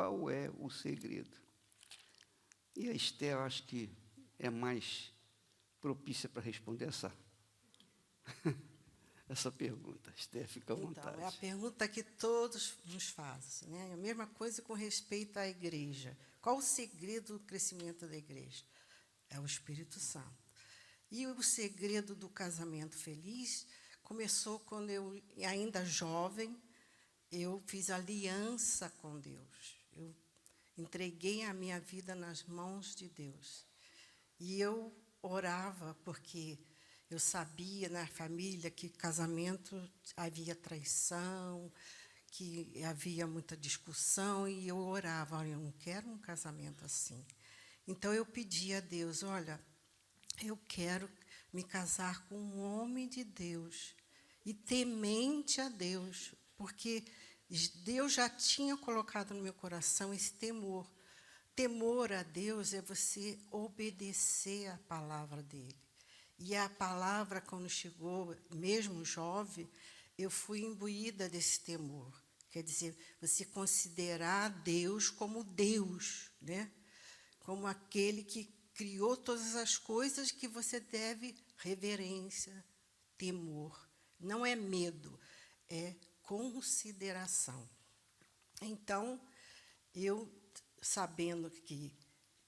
qual é o segredo? E a Esther, eu acho que é mais propícia para responder essa pergunta. Esther, fica à vontade. Então, é a pergunta que todos nos fazem, né? A mesma coisa com respeito à igreja. Qual o segredo do crescimento da igreja? É o Espírito Santo. E o segredo do casamento feliz começou quando eu, ainda jovem, eu fiz aliança com Deus. Eu entreguei a minha vida nas mãos de Deus. E eu orava porque eu sabia na família que casamento havia traição, que havia muita discussão, e eu orava, olha, eu não quero um casamento assim. Então eu pedi a Deus, olha, eu quero me casar com um homem de Deus e temente a Deus, porque Deus já tinha colocado no meu coração esse temor. Temor a Deus é você obedecer à palavra dele. E a palavra, quando chegou, mesmo jovem, eu fui imbuída desse temor. Quer dizer, você considerar Deus como Deus, né? Como aquele que criou todas as coisas, que você deve reverência, temor. Não é medo, é consideração. Então, eu, sabendo que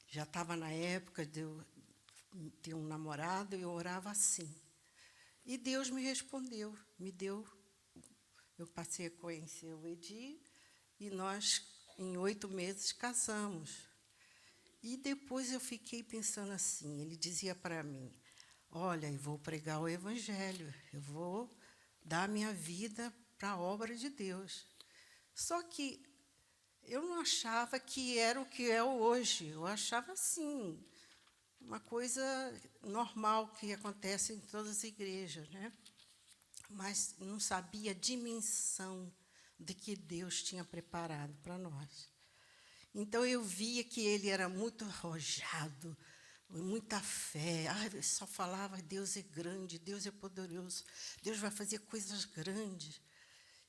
já estava na época de eu ter um namorado, eu orava assim. E Deus me respondeu, me deu. Eu passei a conhecer o Edi e nós, em 8 meses, casamos. E depois eu fiquei pensando assim, ele dizia para mim, olha, eu vou pregar o Evangelho, eu vou dar a minha vida para a obra de Deus. Só que eu não achava que era o que é hoje, eu achava assim, uma coisa normal que acontece em todas as igrejas, né? Mas não sabia a dimensão de que Deus tinha preparado para nós. Então eu via que ele era muito arrojado, muita fé. Ele só falava, Deus é grande, Deus é poderoso, Deus vai fazer coisas grandes.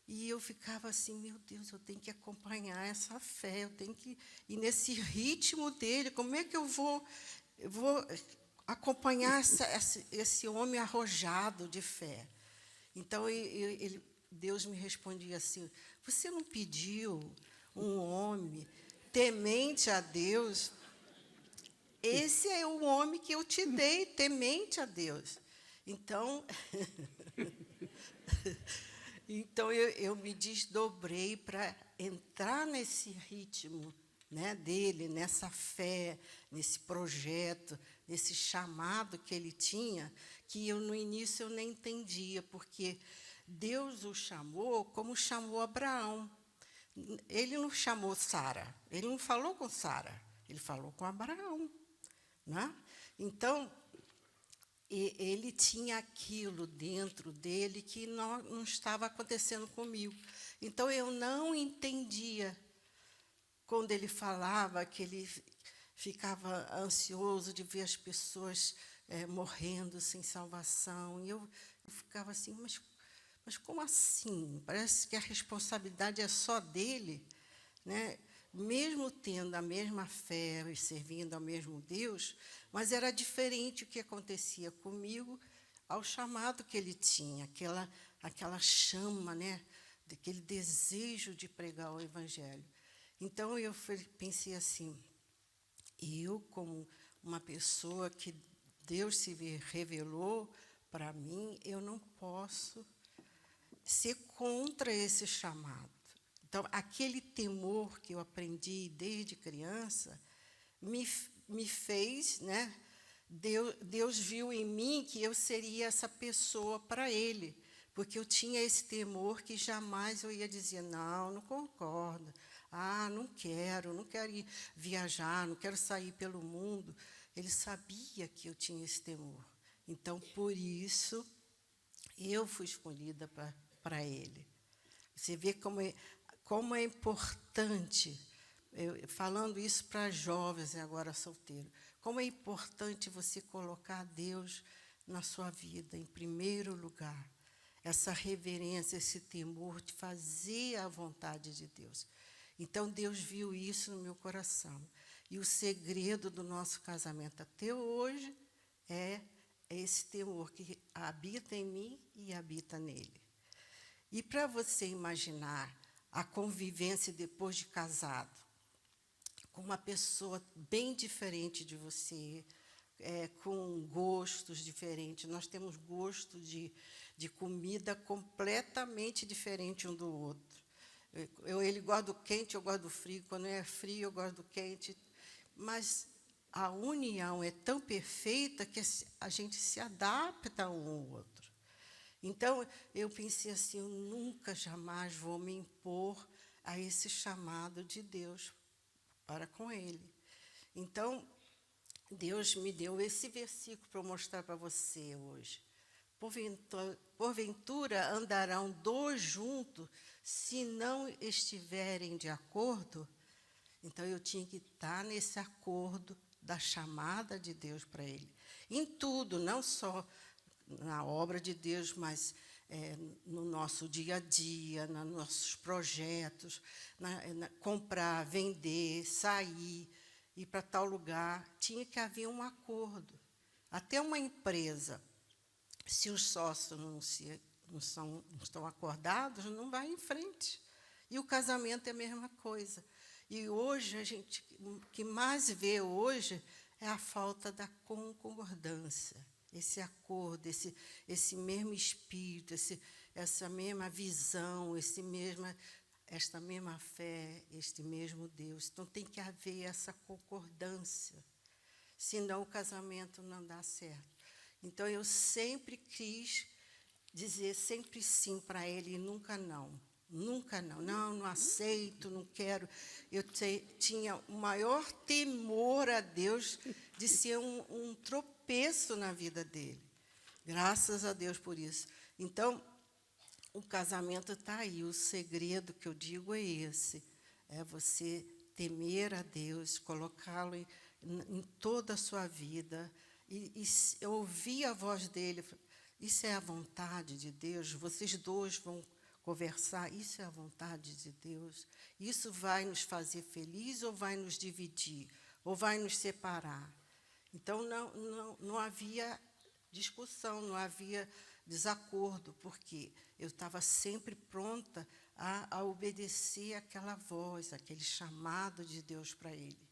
E eu ficava assim, meu Deus, eu tenho que acompanhar essa fé, eu tenho que ir nesse ritmo dele, como é que eu vou acompanhar esse homem arrojado de fé? Então, Deus me respondia assim, você não pediu um homem temente a Deus? Esse é o homem que eu te dei, temente a Deus. Então, então eu me desdobrei para entrar nesse ritmo, né, dele, nessa fé, nesse projeto, nesse chamado que ele tinha, que eu no início eu nem entendia, porque Deus o chamou como chamou Abraão. Ele não chamou Sara, ele não falou com Sara, ele falou com Abraão, né? Então, ele tinha aquilo dentro dele que não estava acontecendo comigo. Então, eu não entendia quando ele falava que ele ficava ansioso de ver as pessoas morrendo sem salvação. E eu ficava assim, mas como assim? Parece que a responsabilidade é só dele, né? Mesmo tendo a mesma fé e servindo ao mesmo Deus, mas era diferente o que acontecia comigo ao chamado que ele tinha, aquela chama, né? Daquele desejo de pregar o Evangelho. Então, eu pensei assim, eu, como uma pessoa que Deus se revelou para mim, eu não posso ser contra esse chamado. Então, aquele temor que eu aprendi desde criança me fez, né? Deus viu em mim que eu seria essa pessoa para ele, porque eu tinha esse temor que jamais eu ia dizer, não concordo, não quero ir viajar, não quero sair pelo mundo. Ele sabia que eu tinha esse temor. Então, por isso, eu fui escolhida para ele. Você vê como é importante, falando isso para jovens e agora solteiros, como é importante você colocar Deus na sua vida em primeiro lugar. Essa reverência, esse temor de fazer a vontade de Deus. Então, Deus viu isso no meu coração. E o segredo do nosso casamento até hoje é esse temor que habita em mim e habita nele. E para você imaginar a convivência depois de casado, com uma pessoa bem diferente de você, com gostos diferentes. Nós temos gosto de comida completamente diferente um do outro. Ele gosta do quente, eu gosto do frio. Quando é frio, eu gosto do quente. Mas a união é tão perfeita que a gente se adapta um ao outro. Então, eu pensei assim, eu nunca, jamais vou me impor a esse chamado de Deus para com ele. Então, Deus me deu esse versículo para eu mostrar para você hoje. Porventura andarão dois juntos, se não estiverem de acordo. Então, eu tinha que estar nesse acordo da chamada de Deus para ele. Em tudo, não só na obra de Deus, mas no nosso dia a dia, nos nossos projetos, comprar, vender, sair, ir para tal lugar, tinha que haver um acordo. Até uma empresa, se os sócios não estão acordados, não vai em frente. E o casamento é a mesma coisa. E hoje, o que mais vê hoje é a falta da concordância, esse acordo, esse mesmo espírito, essa mesma visão, esta mesma fé, este mesmo Deus. Então, tem que haver essa concordância, senão o casamento não dá certo. Então, eu sempre quis dizer sempre sim para ele e nunca não. Nunca não. Não aceito, não quero. Eu tinha o maior temor a Deus de ser um tropeço na vida dele. Graças a Deus por isso. Então, o casamento está aí. O segredo que eu digo é esse. É você temer a Deus, colocá-lo em toda a sua vida. E ouvir a voz dele. Isso é a vontade de Deus. Vocês dois vão conversar, isso é a vontade de Deus. Isso vai nos fazer felizes ou vai nos dividir? Ou vai nos separar? Então, não havia discussão, não havia desacordo, porque eu estava sempre pronta a obedecer aquela voz, aquele chamado de Deus para ele.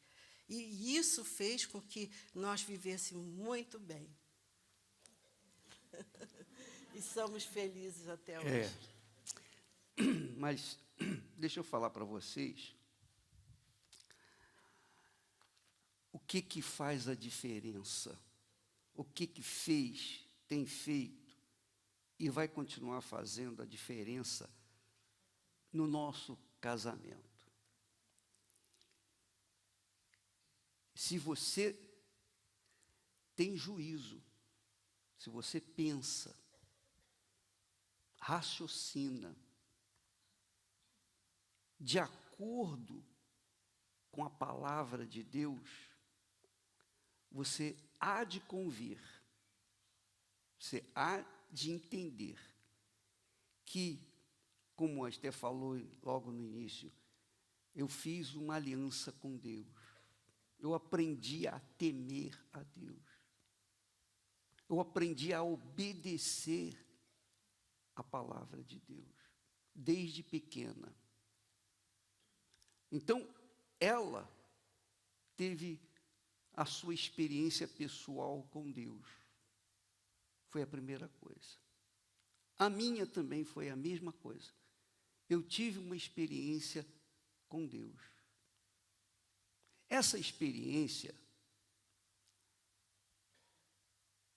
E isso fez com que nós vivêssemos muito bem. E somos felizes até hoje. Mas deixa eu falar para vocês o que faz a diferença, o que fez, tem feito e vai continuar fazendo a diferença no nosso casamento. Se você tem juízo, se você pensa, raciocina, de acordo com a palavra de Deus, você há de convir, você há de entender que, como a Esther falou logo no início, eu fiz uma aliança com Deus, eu aprendi a temer a Deus, eu aprendi a obedecer a palavra de Deus, desde pequena. Então, ela teve a sua experiência pessoal com Deus. Foi a primeira coisa. A minha também foi a mesma coisa. Eu tive uma experiência com Deus. Essa experiência,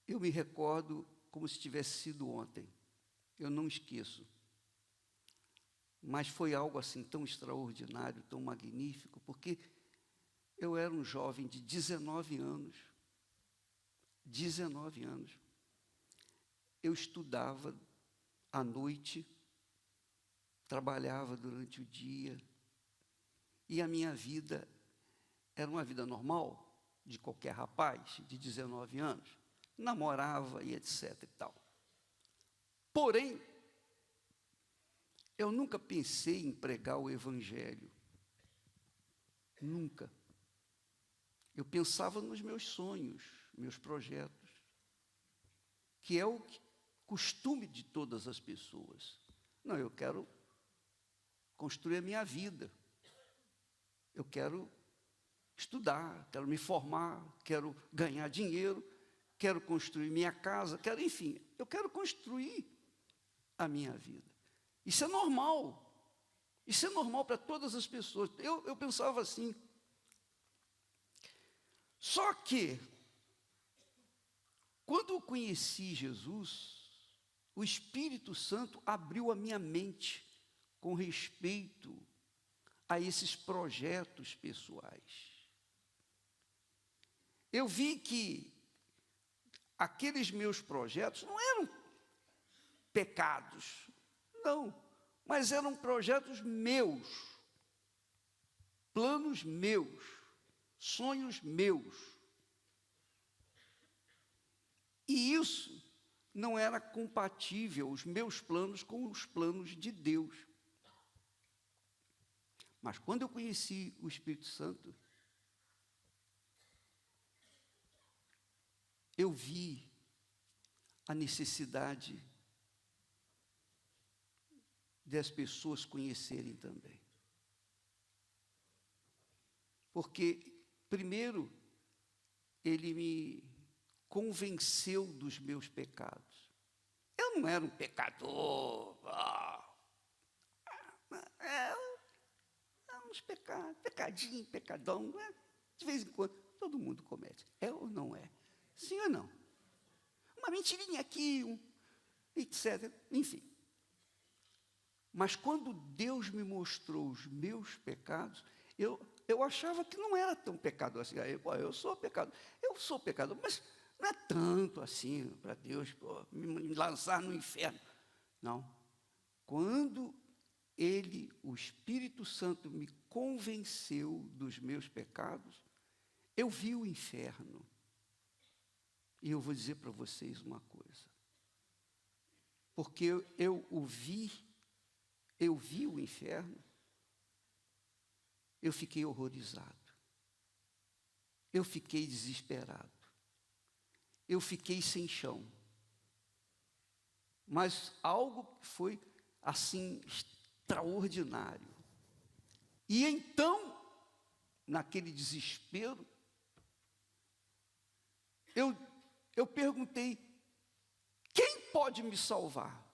eu me recordo como se tivesse sido ontem. Eu não esqueço. Mas foi algo assim tão extraordinário, tão magnífico, porque eu era um jovem de 19 anos. 19 anos. Eu estudava à noite, trabalhava durante o dia, e a minha vida era uma vida normal, de qualquer rapaz de 19 anos. Namorava e etc. e tal. Porém, eu nunca pensei em pregar o Evangelho. Nunca. Eu pensava nos meus sonhos, meus projetos, que é o costume de todas as pessoas. Não, eu quero construir a minha vida. Eu quero estudar, quero me formar, quero ganhar dinheiro, quero construir minha casa, quero, enfim, eu quero construir a minha vida. Isso é normal. Isso é normal para todas as pessoas. Eu pensava assim. Só que, quando eu conheci Jesus, o Espírito Santo abriu a minha mente com respeito a esses projetos pessoais. Eu vi que aqueles meus projetos não eram pecados, não, mas eram projetos meus, planos meus, sonhos meus. E isso não era compatível, os meus planos, com os planos de Deus. Mas quando eu conheci o Espírito Santo, eu vi a necessidade das pessoas conhecerem também. Porque, primeiro, ele me convenceu dos meus pecados. Eu não era um pecador. Uns pecados, pecadinho, pecadão, não é? De vez em quando, todo mundo comete. É ou não é? Sim ou não? Uma mentirinha aqui, etc. Enfim. Mas quando Deus me mostrou os meus pecados, eu achava que não era tão pecador assim. Eu sou pecador, mas não é tanto assim para Deus me lançar no inferno. Não. Quando o Espírito Santo, me convenceu dos meus pecados, eu vi o inferno. E eu vou dizer para vocês uma coisa. Porque eu vi o inferno, eu fiquei horrorizado. Eu fiquei desesperado. Eu fiquei sem chão. Mas algo foi, assim, extraordinário. E então, naquele desespero, eu perguntei, quem pode me salvar?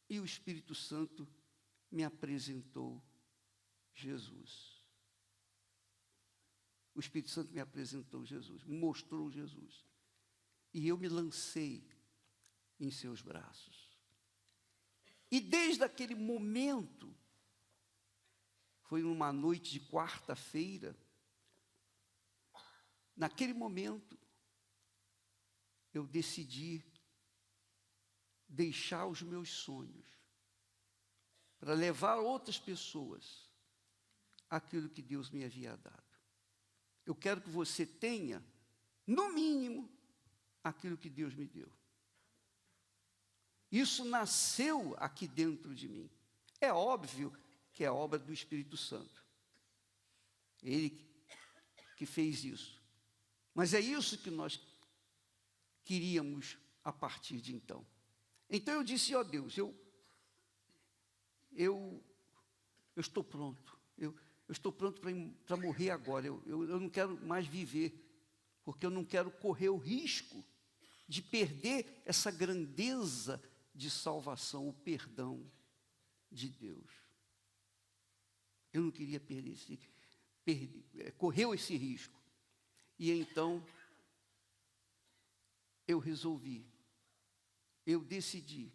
E o Espírito Santo me apresentou Jesus. O Espírito Santo me apresentou Jesus, me mostrou Jesus. E eu me lancei em seus braços. E desde aquele momento, foi numa noite de quarta-feira, naquele momento, eu decidi deixar os meus sonhos para levar outras pessoas aquilo que Deus me havia dado. Eu quero que você tenha, no mínimo, aquilo que Deus me deu. Isso nasceu aqui dentro de mim. É óbvio que é obra do Espírito Santo. Ele que fez isso. Mas é isso que nós queríamos a partir de então. Então eu disse, ó Deus, eu estou pronto. Eu estou pronto para morrer agora. Eu não quero mais viver, porque eu não quero correr o risco de perder essa grandeza de salvação, o perdão de Deus. Eu não queria correr esse risco. E então, eu decidi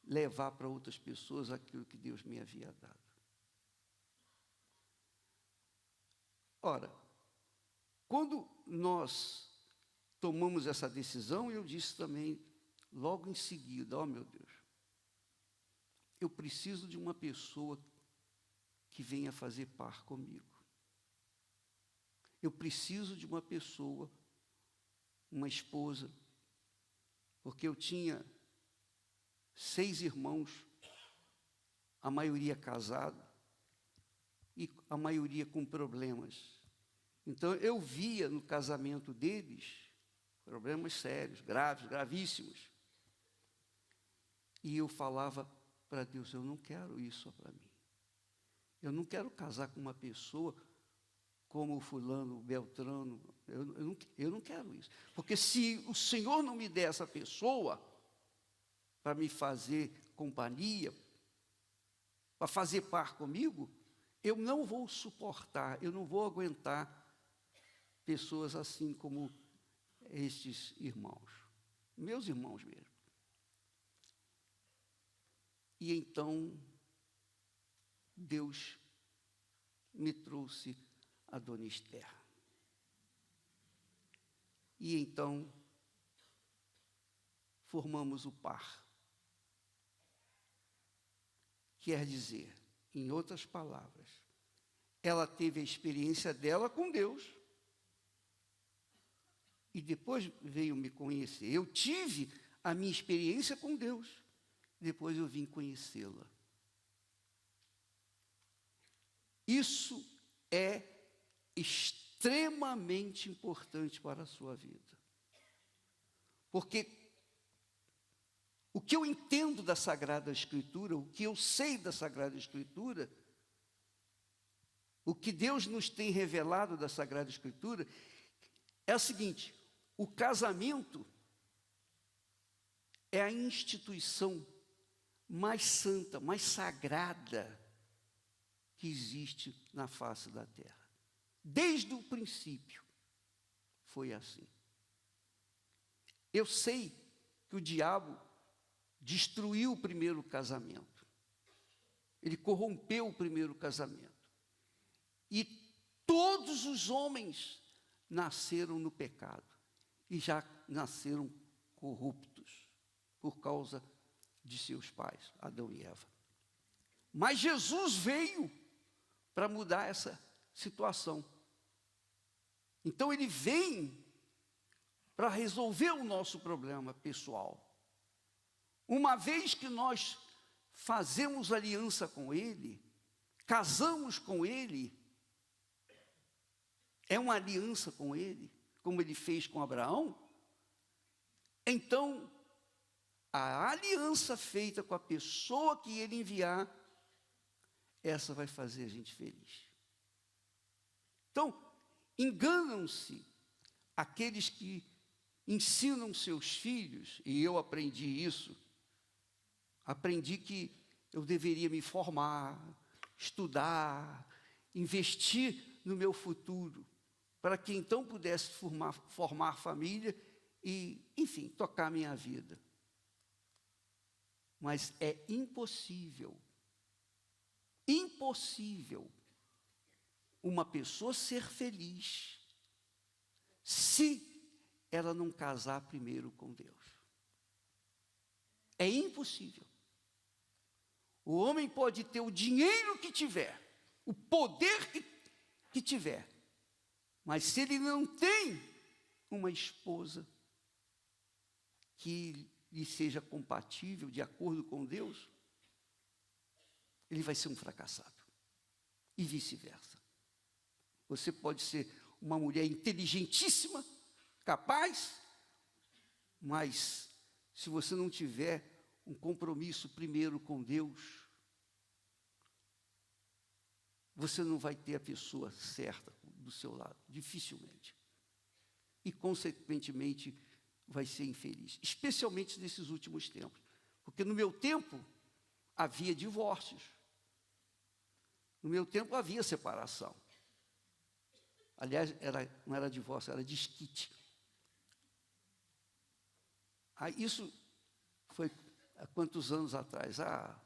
levar para outras pessoas aquilo que Deus me havia dado. Ora, quando nós tomamos essa decisão, eu disse também, logo em seguida, ó meu Deus, eu preciso de uma pessoa que venha fazer par comigo. Eu preciso de uma pessoa, uma esposa, porque eu tinha 6 irmãos, a maioria casado, e a maioria com problemas. Então, eu via no casamento deles problemas sérios, graves, gravíssimos. E eu falava para Deus, eu não quero isso para mim. Eu não quero casar com uma pessoa como o fulano, o Beltrano. Eu não quero isso. Porque se o Senhor não me der essa pessoa para me fazer companhia, para fazer par comigo, eu não vou suportar, eu não vou aguentar pessoas assim como estes irmãos, meus irmãos mesmo. E então, Deus me trouxe a dona Esther. E então, formamos o par. Quer dizer, em outras palavras, ela teve a experiência dela com Deus, e depois veio me conhecer. Eu tive a minha experiência com Deus, depois eu vim conhecê-la. Isso é extremamente importante para a sua vida. Porque o que eu entendo da Sagrada Escritura, o que eu sei da Sagrada Escritura, o que Deus nos tem revelado da Sagrada Escritura, é o seguinte: o casamento é a instituição mais santa, mais sagrada que existe na face da terra. Desde o princípio foi assim. Eu sei que o diabo destruiu o primeiro casamento. Ele corrompeu o primeiro casamento. E todos os homens nasceram no pecado e já nasceram corruptos por causa de seus pais, Adão e Eva. Mas Jesus veio para mudar essa situação. Então ele vem para resolver o nosso problema pessoal. Uma vez que nós fazemos aliança com ele, casamos com ele, é uma aliança com ele, como ele fez com Abraão, então a aliança feita com a pessoa que ele enviar, essa vai fazer a gente feliz. Então, enganam-se aqueles que ensinam seus filhos, e eu aprendi isso, aprendi que eu deveria me formar, estudar, investir no meu futuro, para que então pudesse formar família e, enfim, tocar a minha vida. Mas é impossível uma pessoa ser feliz se ela não casar primeiro com Deus. É impossível. O homem pode ter o dinheiro que tiver, o poder que tiver, mas se ele não tem uma esposa que lhe seja compatível, de acordo com Deus, ele vai ser um fracassado. E vice-versa. Você pode ser uma mulher inteligentíssima, capaz, mas se você não tiver um compromisso primeiro com Deus, você não vai ter a pessoa certa do seu lado, dificilmente. E, consequentemente, vai ser infeliz, especialmente nesses últimos tempos. Porque no meu tempo, havia divórcios. No meu tempo, havia separação. Aliás, não era divórcio, era desquite. Isso foi há quantos anos atrás? Há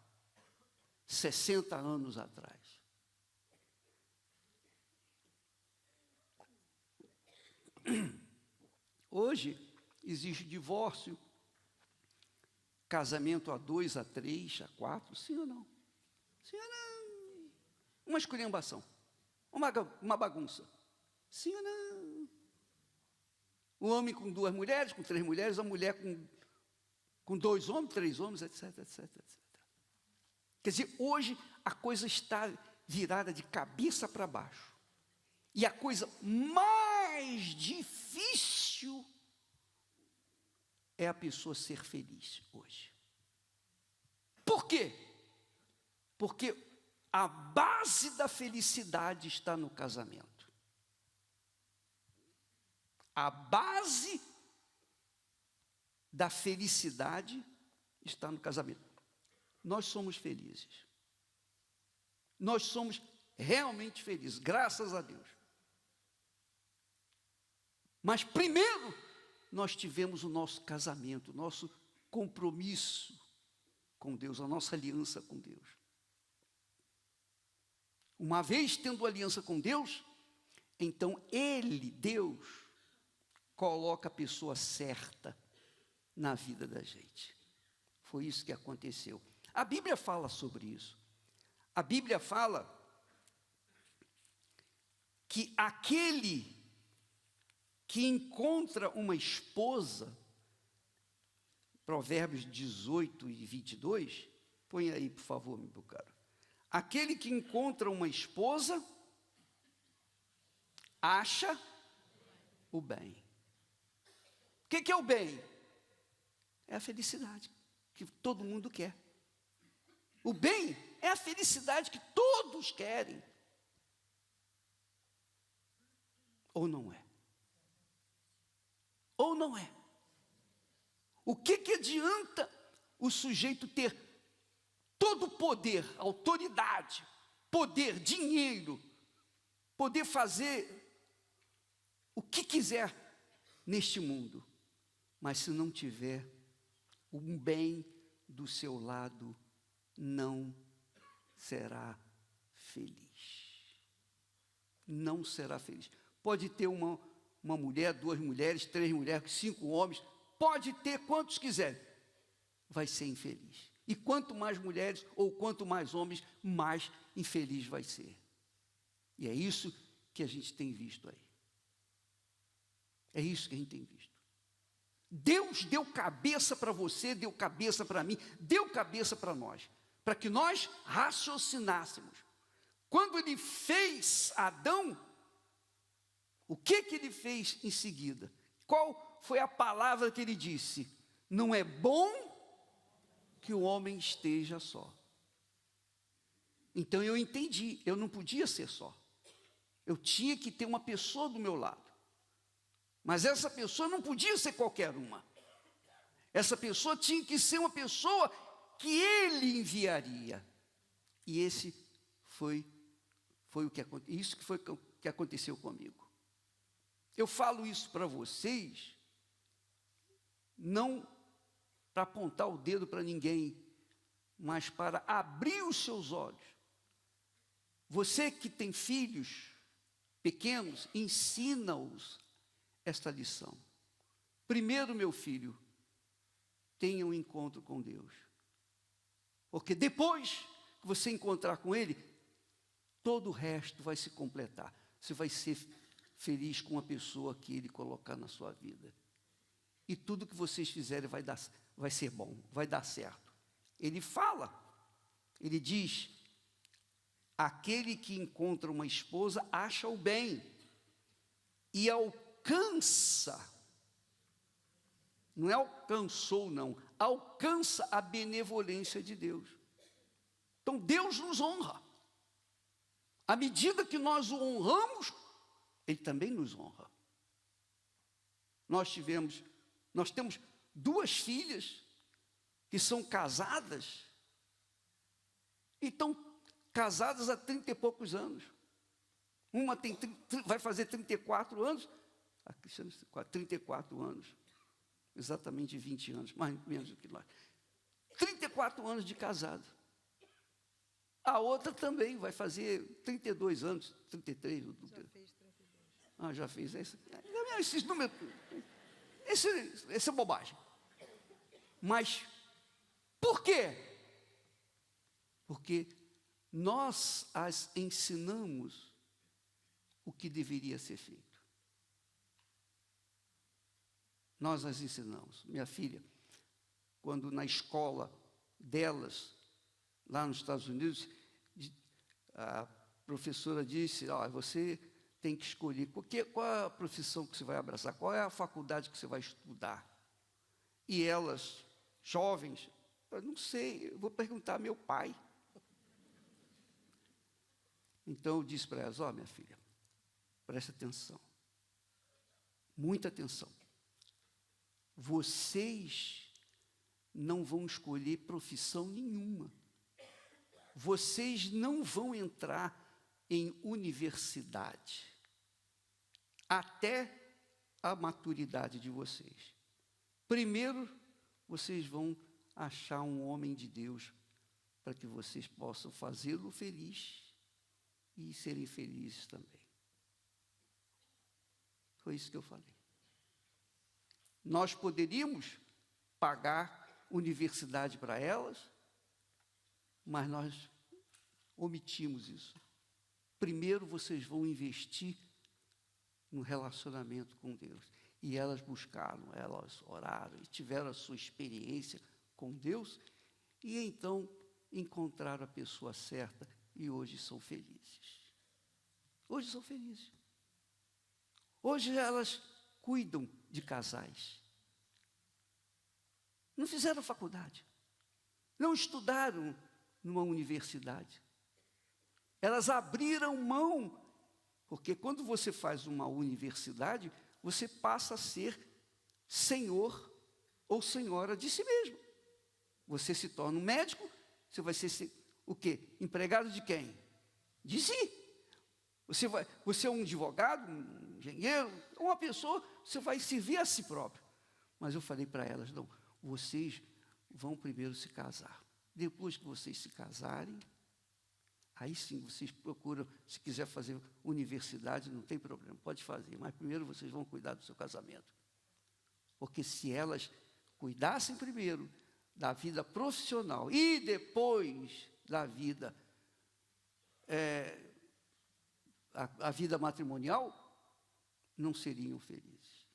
60 anos atrás. Hoje, existe divórcio, casamento a 2, a 3, a 4, sim ou não? Sim ou não? Uma esculhambação, uma bagunça. Sim ou não? O homem com 2 mulheres, com 3 mulheres, a mulher com 2 homens, 3 homens, etc, etc, etc. Quer dizer, hoje a coisa está virada de cabeça para baixo. E a coisa mais difícil é a pessoa ser feliz hoje. Por quê? Porque a base da felicidade está no casamento. A base da felicidade está no casamento. Nós somos felizes. Nós somos realmente felizes, graças a Deus. Mas primeiro, nós tivemos o nosso casamento, o nosso compromisso com Deus, a nossa aliança com Deus. Uma vez tendo aliança com Deus, então Ele, Deus, coloca a pessoa certa na vida da gente. Foi isso que aconteceu. A Bíblia fala sobre isso. A Bíblia fala que aquele que encontra uma esposa, Provérbios 18 e 22, põe aí, por favor, meu caro. Aquele que encontra uma esposa, acha o bem. O que é o bem? É a felicidade que todo mundo quer. O bem é a felicidade que todos querem. Ou não é? Ou não é? O que adianta o sujeito ter todo o poder, autoridade, poder, dinheiro, poder fazer o que quiser neste mundo, mas se não tiver um bem do seu lado, não será feliz. Não será feliz. Pode ter uma mulher, 2 mulheres, 3 mulheres, 5 homens, pode ter quantos quiser, vai ser infeliz. E quanto mais mulheres ou quanto mais homens, mais infeliz vai ser. E é isso que a gente tem visto aí. É isso que a gente tem visto. Deus deu cabeça para você, deu cabeça para mim, deu cabeça para nós, para que nós raciocinássemos. Quando Ele fez Adão, o que Ele fez em seguida? Qual foi a palavra que Ele disse? Não é bom que o homem esteja só. Então eu entendi, eu não podia ser só. Eu tinha que ter uma pessoa do meu lado. Mas essa pessoa não podia ser qualquer uma. Essa pessoa tinha que ser uma pessoa que Ele enviaria. E esse foi o que aconteceu. Isso que foi o que aconteceu comigo. Eu falo isso para vocês, não para apontar o dedo para ninguém, mas para abrir os seus olhos. Você que tem filhos pequenos, ensina-os esta lição. Primeiro, meu filho, tenha um encontro com Deus. Porque depois que você encontrar com Ele, todo o resto vai se completar. Você vai ser feliz com a pessoa que Ele colocar na sua vida. E tudo que vocês fizerem vai ser bom, vai dar certo. Ele fala, ele diz, aquele que encontra uma esposa acha o bem e alcança, não é alcançou não, alcança a benevolência de Deus. Então Deus nos honra. À medida que nós o honramos, Ele também nos honra. Nós temos 2 filhas que são casadas e estão casadas há 30 e poucos anos. Uma vai fazer 34 anos, a Cristiane 34 anos, exatamente 20 anos, mais menos do que nós. 34 anos de casado. A outra também vai fazer 32 anos, 33. Já fez 32. Já fez. Esses números, essa é bobagem. Mas, por quê? Porque nós as ensinamos o que deveria ser feito. Nós as ensinamos. Minha filha, quando na escola delas, lá nos Estados Unidos, professora disse, você tem que escolher qual é a profissão que você vai abraçar, qual é a faculdade que você vai estudar. E elas, jovens, eu não sei, eu vou perguntar ao meu pai. Então eu disse para elas, minha filha, preste atenção, muita atenção. Vocês não vão escolher profissão nenhuma. Vocês não vão entrar em universidade até a maturidade de vocês. Primeiro, vocês vão achar um homem de Deus para que vocês possam fazê-lo feliz e serem felizes também. Foi isso que eu falei. Nós poderíamos pagar universidade para elas, mas nós omitimos isso. Primeiro vocês vão investir no relacionamento com Deus. E elas buscaram, elas oraram e tiveram a sua experiência com Deus, e então encontraram a pessoa certa e hoje são felizes. Hoje são felizes. Hoje elas cuidam de casais. Não fizeram faculdade. Não estudaram numa universidade. Elas abriram mão, porque quando você faz uma universidade, você passa a ser senhor ou senhora de si mesmo. Você se torna um médico, você vai ser o quê? Empregado de quem? De si. Você é um advogado, um engenheiro, uma pessoa, você vai servir a si próprio. Mas eu falei para elas, não, vocês vão primeiro se casar. Depois que vocês se casarem, aí sim vocês procuram, se quiser fazer universidade, não tem problema, pode fazer, mas primeiro vocês vão cuidar do seu casamento. Porque se elas cuidassem primeiro da vida profissional e depois da vida, a vida matrimonial, não seriam felizes.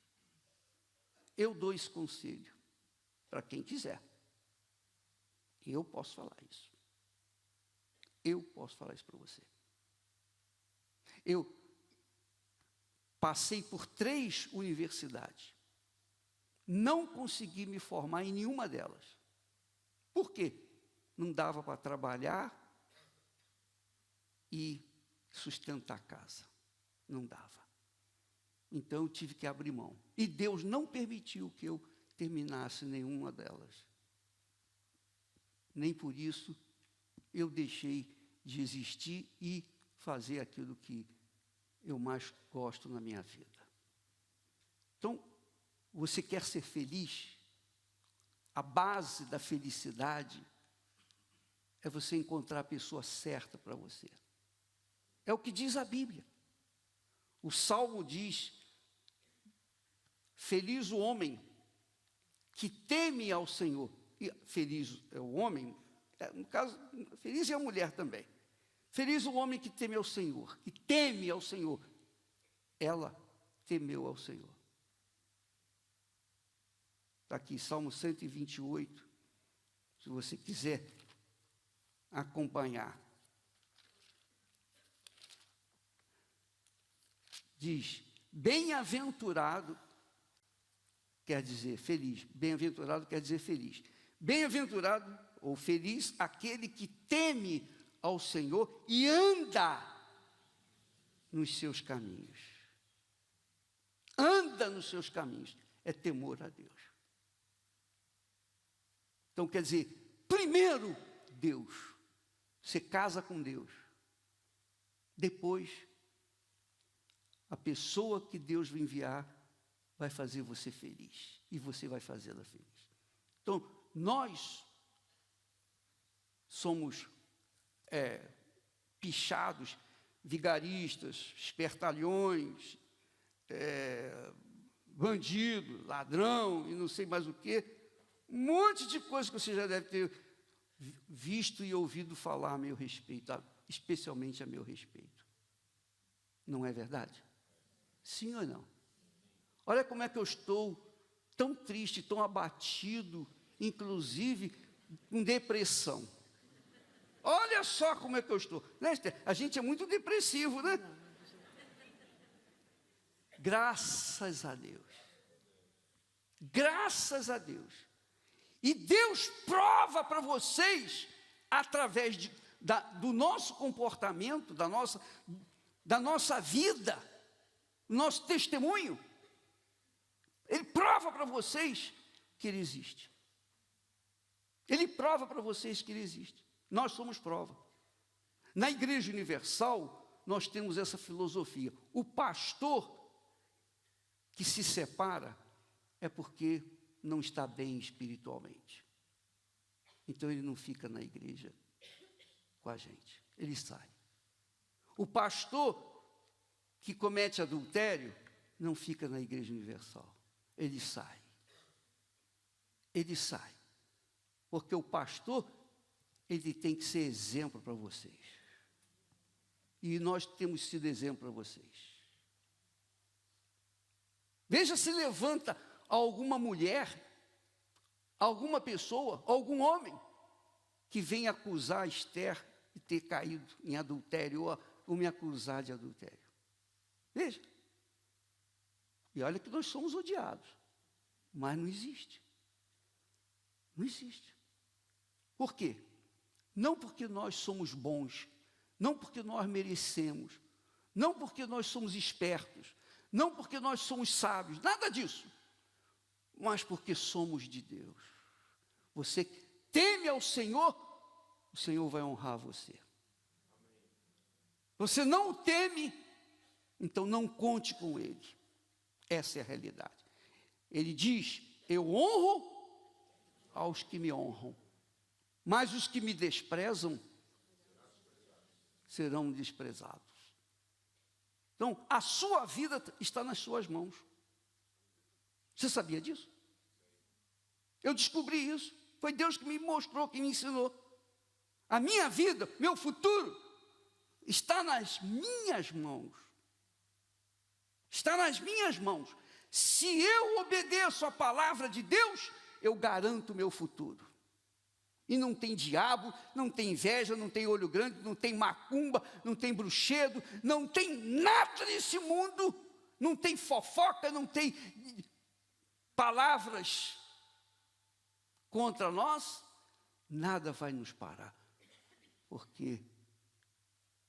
Eu dou esse conselho para quem quiser. Eu posso falar isso. Eu posso falar isso para você. Eu passei por 3 universidades. Não consegui me formar em nenhuma delas. Por quê? Não dava para trabalhar e sustentar a casa. Não dava. Então eu tive que abrir mão. E Deus não permitiu que eu terminasse nenhuma delas. Nem por isso eu deixei de existir e fazer aquilo que eu mais gosto na minha vida. Então, você quer ser feliz? A base da felicidade é você encontrar a pessoa certa para você. É o que diz a Bíblia. O Salmo diz, feliz o homem que teme ao Senhor. E feliz é o homem, no caso, feliz é a mulher também. Feliz o homem que teme ao Senhor, que teme ao Senhor. Ela temeu ao Senhor. Está aqui, Salmo 128, se você quiser acompanhar. Diz, bem-aventurado, quer dizer feliz. Bem-aventurado quer dizer feliz. Bem-aventurado ou feliz aquele que teme ao Senhor e anda nos seus caminhos. Anda nos seus caminhos. É temor a Deus. Então, quer dizer, primeiro, Deus. Você casa com Deus. Depois, a pessoa que Deus vai enviar vai fazer você feliz. E você vai fazê-la feliz. Então, nós somos pichados, vigaristas, espertalhões, bandido, ladrão e não sei mais o quê. Um monte de coisas que você já deve ter visto e ouvido falar a meu respeito, especialmente a meu respeito. Não é verdade? Sim ou não? Olha como é que eu estou tão triste, tão abatido, inclusive com depressão. Olha olha só como é que eu estou. Né, Esther? A gente é muito depressivo, né? Graças a Deus. Graças a Deus. E Deus prova para vocês, através do nosso comportamento, da nossa vida, nosso testemunho. Ele prova para vocês que Ele existe. Ele prova para vocês que Ele existe. Nós somos prova. Na Igreja Universal, nós temos essa filosofia. O pastor que se separa é porque não está bem espiritualmente. Então ele não fica na igreja com a gente, ele sai. O pastor que comete adultério não fica na Igreja Universal, ele sai. Ele sai. Porque o pastor, ele tem que ser exemplo para vocês. E nós temos sido exemplo para vocês. Veja se levanta alguma mulher, alguma pessoa, algum homem, que vem acusar Esther de ter caído em adultério, ou me acusar de adultério. Veja. E olha que nós somos odiados, mas não existe. Não existe. Por quê? Não porque nós somos bons, não porque nós merecemos, não porque nós somos espertos, não porque nós somos sábios, nada disso, mas porque somos de Deus. Você teme ao Senhor, o Senhor vai honrar você. Você não o teme, então não conte com Ele. Essa é a realidade. Ele diz, eu honro aos que me honram, mas os que me desprezam serão desprezados. Então, a sua vida está nas suas mãos. Você sabia disso? Eu descobri isso. Foi Deus que me mostrou, que me ensinou. A minha vida, meu futuro, está nas minhas mãos. Está nas minhas mãos. Se eu obedeço a palavra de Deus, eu garanto o meu futuro. E não tem diabo, não tem inveja, não tem olho grande, não tem macumba, não tem bruxedo, não tem nada nesse mundo, não tem fofoca, não tem palavras contra nós, nada vai nos parar, porque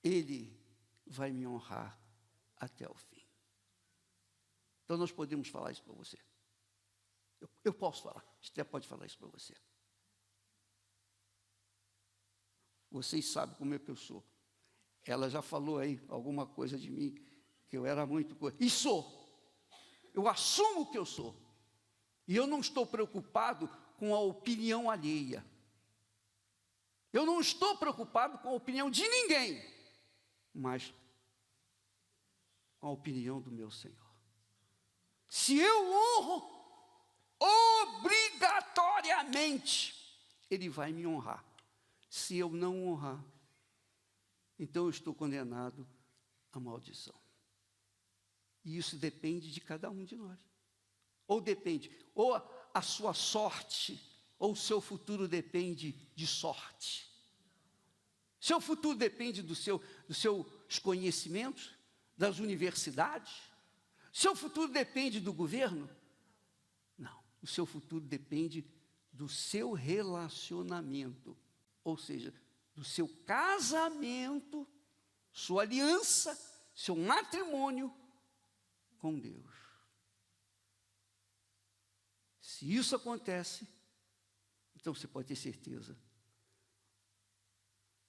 Ele vai me honrar até o fim. Então nós podemos falar isso para você. Eu posso falar, Esther pode falar isso para você. Vocês sabem como é que eu sou. Ela já falou aí alguma coisa de mim, que eu era muito coisa. E sou. Eu assumo que eu sou. E eu não estou preocupado com a opinião alheia. Eu não estou preocupado com a opinião de ninguém, mas com a opinião do meu Senhor. Se eu honro, obrigatoriamente, Ele vai me honrar. Se eu não honrar, então eu estou condenado à maldição. E isso depende de cada um de nós. Ou depende, ou a sua sorte, ou o seu futuro depende de sorte. Seu futuro depende dos seus conhecimentos, das universidades. Seu futuro depende do governo? Não, o seu futuro depende do seu relacionamento. Ou seja, do seu casamento, sua aliança, seu matrimônio com Deus. Se isso acontece, então você pode ter certeza,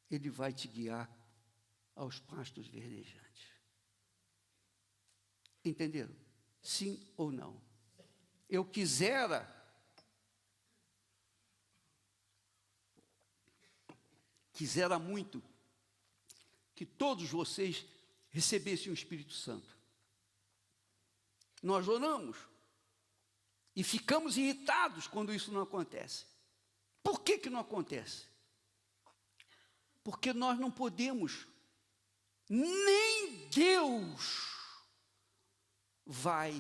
Ele vai te guiar aos pastos verdejantes. Entenderam? Sim ou não? Eu quisera muito que todos vocês recebessem o Espírito Santo. Nós oramos e ficamos irritados quando isso não acontece. Por que não acontece? Porque nós não podemos, nem Deus vai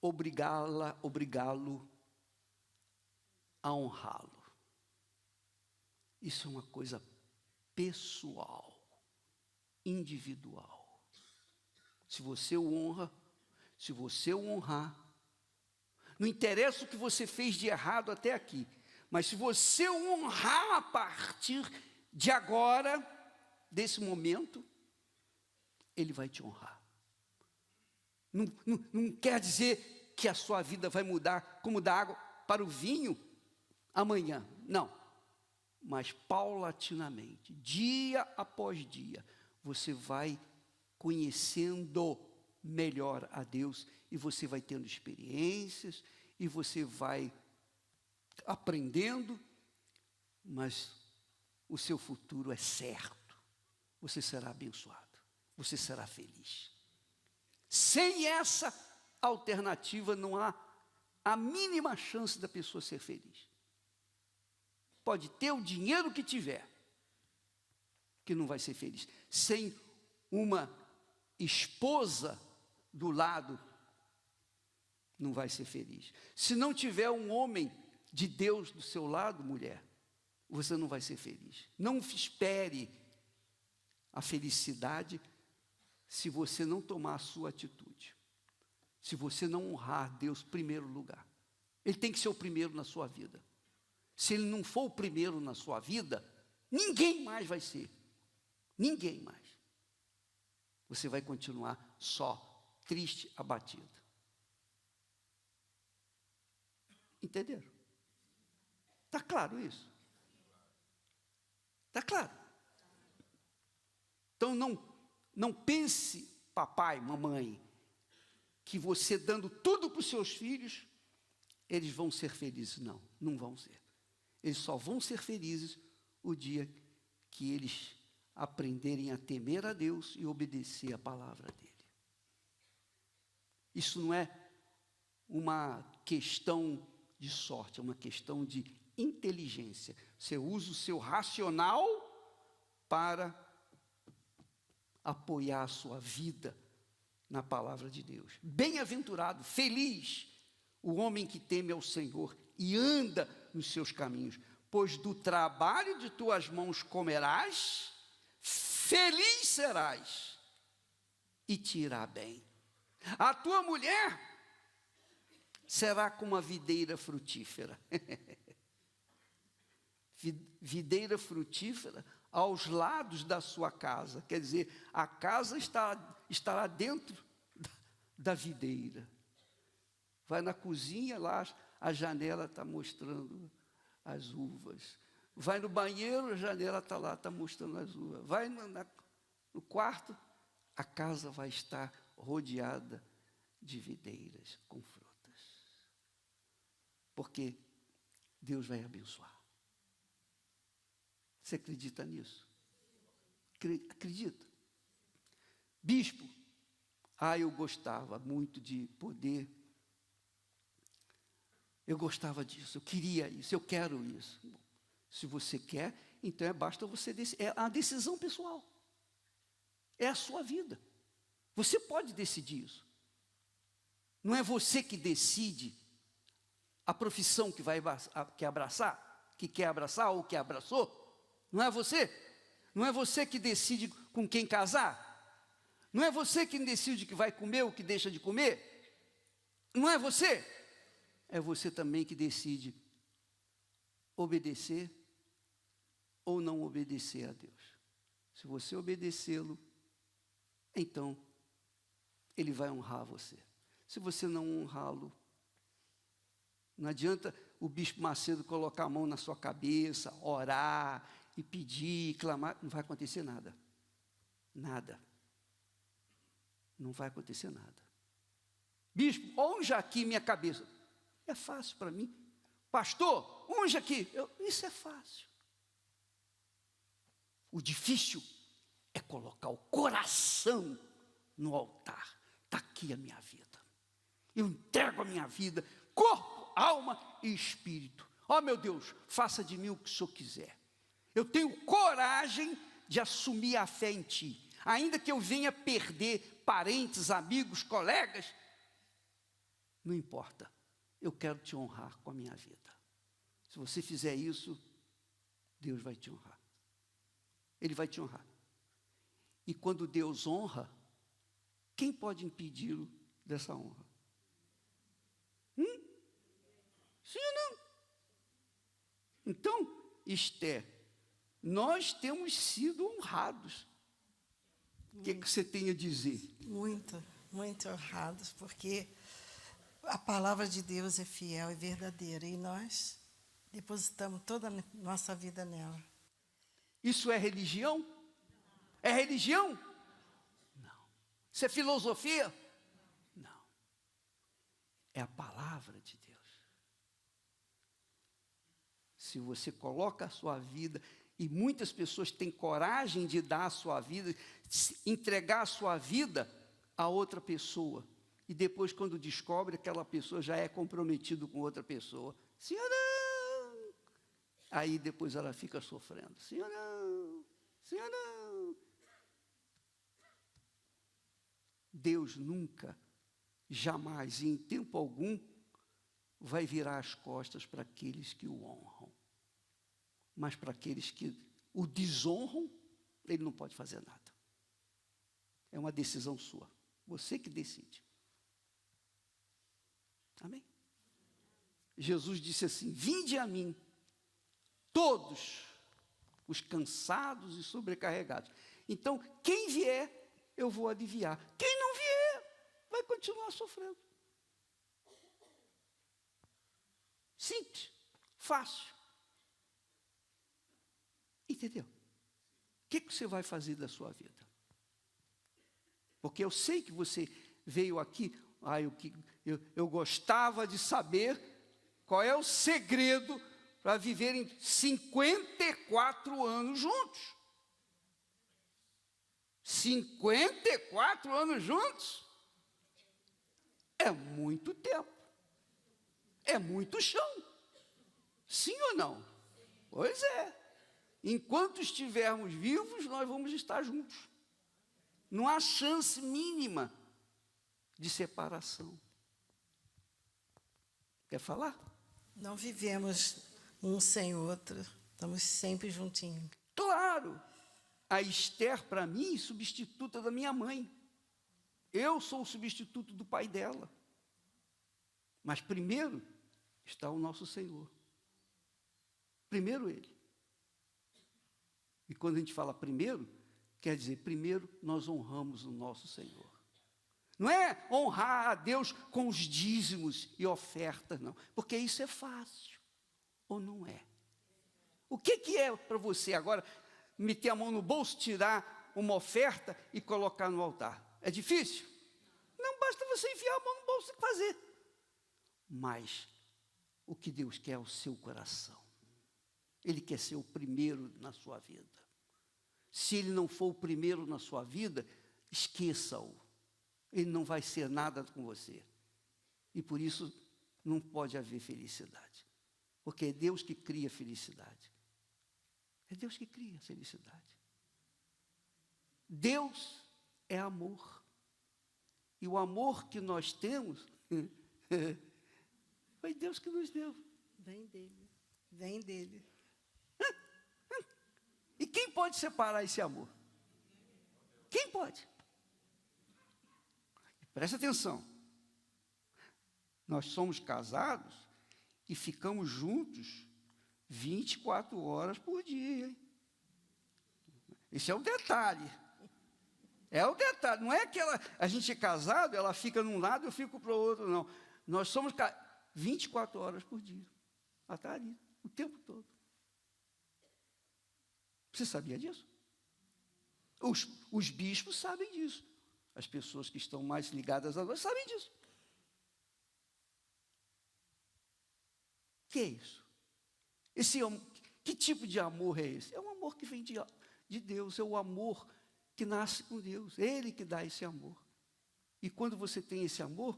obrigá-lo a honrá-lo. Isso é uma coisa pessoal, individual. Se você o honra, se você o honrar, não interessa o que você fez de errado até aqui, mas se você o honrar a partir de agora, desse momento, ele vai te honrar. Não quer dizer que a sua vida vai mudar como da água para o vinho amanhã, não. Mas paulatinamente, dia após dia, você vai conhecendo melhor a Deus, e você vai tendo experiências, e você vai aprendendo, mas o seu futuro é certo. Você será abençoado, você será feliz. Sem essa alternativa, não há a mínima chance da pessoa ser feliz. Pode ter o dinheiro que tiver, que não vai ser feliz. Sem uma esposa do lado, não vai ser feliz. Se não tiver um homem de Deus do seu lado, mulher, você não vai ser feliz. Não espere a felicidade se você não tomar a sua atitude. Se você não honrar Deus em primeiro lugar. Ele tem que ser o primeiro na sua vida. Se ele não for o primeiro na sua vida, ninguém mais vai ser. Ninguém mais. Você vai continuar só, triste, abatido. Entenderam? Está claro isso? Está claro? Então não pense, papai, mamãe, que você dando tudo para os seus filhos, eles vão ser felizes. Não, não vão ser. Eles só vão ser felizes o dia que eles aprenderem a temer a Deus e obedecer a palavra dele. Isso não é uma questão de sorte, é uma questão de inteligência. Você usa o seu racional para apoiar a sua vida na palavra de Deus. Bem-aventurado, feliz, o homem que teme ao Senhor e anda nos seus caminhos, pois do trabalho de tuas mãos comerás, feliz serás, e te irá bem. A tua mulher será como a videira frutífera. Videira frutífera aos lados da sua casa. Quer dizer, a casa estará dentro da videira. Vai na cozinha, lá a janela está mostrando as uvas. Vai no banheiro, a janela está lá, está mostrando as uvas. Vai no quarto, a casa vai estar rodeada de videiras com frutas. Porque Deus vai abençoar. Você acredita nisso? Acredita? Bispo, eu gostava muito de poder. Eu gostava disso, eu queria isso, eu quero isso. Bom, se você quer, então basta você decidir. É a decisão pessoal. É a sua vida. Você pode decidir isso. Não é você que decide a profissão que quer abraçar ou que abraçou. Não é você? Não é você que decide com quem casar? Não é você que decide o que vai comer ou o que deixa de comer? Não é você? É você também que decide obedecer ou não obedecer a Deus. Se você obedecê-lo, então ele vai honrar você. Se você não honrá-lo, não adianta o bispo Macedo colocar a mão na sua cabeça, orar e pedir, clamar, não vai acontecer nada. Nada. Não vai acontecer nada. Bispo, unja aqui minha cabeça. É fácil para mim. Pastor, unja aqui. Isso é fácil. O difícil é colocar o coração no altar. Está aqui a minha vida. Eu entrego a minha vida, corpo, alma e espírito. Meu Deus, faça de mim o que o Senhor quiser. Eu tenho coragem de assumir a fé em Ti. Ainda que eu venha perder parentes, amigos, colegas, não importa. Eu quero te honrar com a minha vida. Se você fizer isso, Deus vai te honrar. Ele vai te honrar. E quando Deus honra, quem pode impedi-lo dessa honra? Sim ou não? Então, Esther, nós temos sido honrados. O que você tem a dizer? Muito, muito honrados, porque a palavra de Deus é fiel e verdadeira, e nós depositamos toda a nossa vida nela. Isso é religião? É religião? Não. Isso é filosofia? Não. É a palavra de Deus. Se você coloca a sua vida, e muitas pessoas têm coragem de dar a sua vida, entregar a sua vida a outra pessoa, e depois, quando descobre, aquela pessoa já é comprometida com outra pessoa. Sim ou não? Aí depois ela fica sofrendo. Sim ou não? Sim ou não? Deus nunca, jamais, e em tempo algum, vai virar as costas para aqueles que o honram. Mas para aqueles que o desonram, ele não pode fazer nada. É uma decisão sua. Você que decide. Amém? Jesus disse assim: vinde a mim, todos os cansados e sobrecarregados. Então, quem vier, eu vou aliviar. Quem não vier, vai continuar sofrendo. Simples, fácil. Entendeu? O que você vai fazer da sua vida? Porque eu sei que você veio aqui, eu gostava de saber qual é o segredo para viverem 54 anos juntos. 54 anos juntos? É muito tempo. É muito chão. Sim ou não? Pois é. Enquanto estivermos vivos, nós vamos estar juntos. Não há chance mínima de separação. Quer falar? Não vivemos um sem outro, estamos sempre juntinhos. Claro! A Esther, para mim, é substituta da minha mãe. Eu sou o substituto do pai dela. Mas primeiro está o nosso Senhor. Primeiro Ele. E quando a gente fala primeiro, quer dizer, primeiro nós honramos o nosso Senhor. Não é honrar a Deus com os dízimos e ofertas, não. Porque isso é fácil. Ou não é? O que é para você agora meter a mão no bolso, tirar uma oferta e colocar no altar? É difícil? Não basta você enfiar a mão no bolso e fazer. Mas o que Deus quer é o seu coração. Ele quer ser o primeiro na sua vida. Se ele não for o primeiro na sua vida, esqueça-o. Ele não vai ser nada com você. E por isso não pode haver felicidade. Porque é Deus que cria felicidade. É Deus que cria felicidade. Deus é amor. E o amor que nós temos, foi Deus que nos deu. Vem dele. Vem dele. E quem pode separar esse amor? Quem pode? Presta atenção. Nós somos casados e ficamos juntos 24 horas por dia. Hein? Esse é o detalhe. É o detalhe. Não é que a gente é casado, ela fica num lado e eu fico para o outro, não. Nós somos 24 horas por dia. Ela está ali, o tempo todo. Você sabia disso? Os bispos sabem disso. As pessoas que estão mais ligadas a nós sabem disso. O que é isso? Que tipo de amor é esse? É um amor que vem de Deus, é o amor que nasce com Deus. É Ele que dá esse amor. E quando você tem esse amor,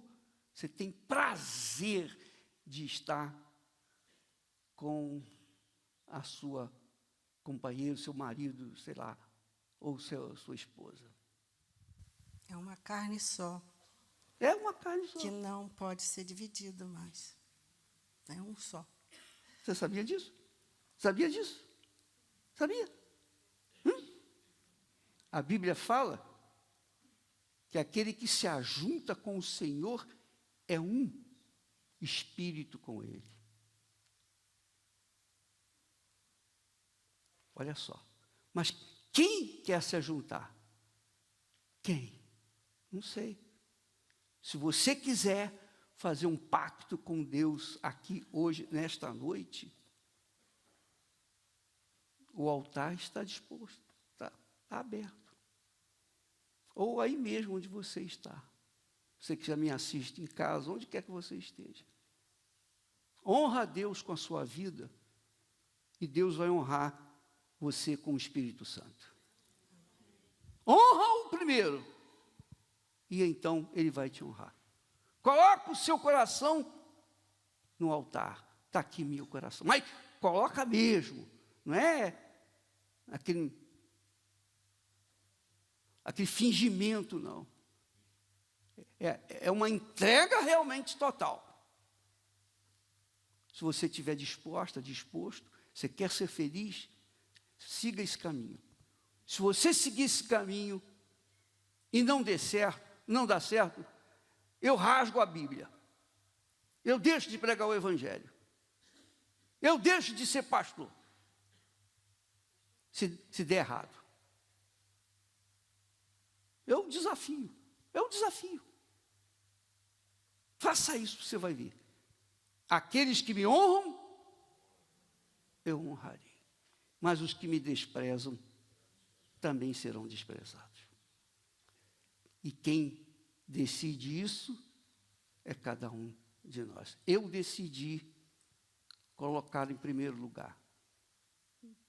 você tem prazer de estar com a sua companheiro, seu marido, sei lá, ou sua esposa. É uma carne só. É uma carne só. Que não pode ser dividido mais. É um só. Você sabia disso? Sabia disso? Sabia? A Bíblia fala que aquele que se ajunta com o Senhor é um espírito com Ele. Olha só. Mas quem quer se ajuntar? Quem? Não sei. Se você quiser fazer um pacto com Deus aqui hoje, nesta noite, o altar está disposto, está aberto. Ou aí mesmo onde você está. Você que já me assiste em casa, onde quer que você esteja. Honra a Deus com a sua vida e Deus vai honrar você com o Espírito Santo. Honra-o primeiro e então Ele vai te honrar. Coloca o seu coração no altar. Está aqui meu coração. Mas coloca mesmo. Não é aquele fingimento, não. É uma entrega realmente total. Se você estiver disposto, você quer ser feliz, siga esse caminho. Se você seguir esse caminho e não dá certo, eu rasgo a Bíblia. Eu deixo de pregar o Evangelho. Eu deixo de ser pastor. Se der errado. É um desafio. Faça isso, você vai ver. Aqueles que me honram, eu honrarei. Mas os que me desprezam, também serão desprezados. E quem decide isso é cada um de nós. Eu decidi colocar em primeiro lugar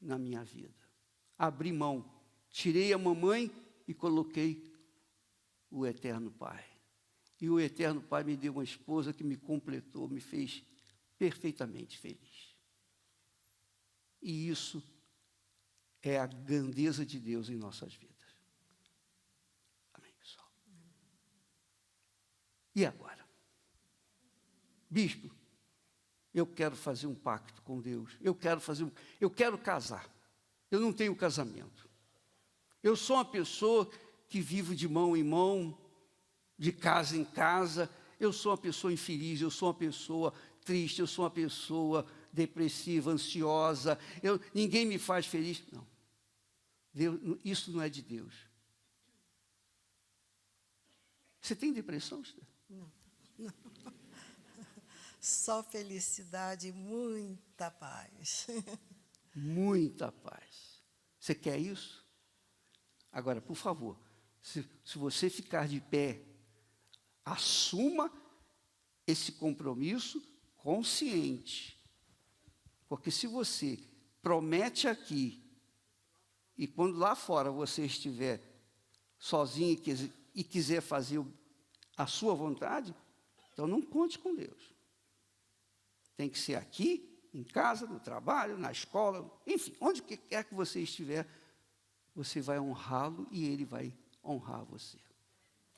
na minha vida. Abri mão, tirei a mamãe e coloquei o Eterno Pai. E o Eterno Pai me deu uma esposa que me completou, me fez perfeitamente feliz. E isso é a grandeza de Deus em nossas vidas. Amém, pessoal? E agora? Bispo, eu quero fazer um pacto com Deus. Eu quero casar. Eu não tenho casamento. Eu sou uma pessoa que vivo de mão em mão, de casa em casa. Eu sou uma pessoa infeliz, eu sou uma pessoa triste, eu sou uma pessoa depressiva, ansiosa. Ninguém me faz feliz. Não. Deus, isso não é de Deus. Você tem depressão? Não. Só felicidade e muita paz. Muita paz. Você quer isso? Agora, por favor, se você ficar de pé, assuma esse compromisso consciente. Porque se você promete aqui, e quando lá fora você estiver sozinho e quiser fazer a sua vontade, então não conte com Deus. Tem que ser aqui, em casa, no trabalho, na escola, enfim, onde quer que você estiver, você vai honrá-lo e ele vai honrar você.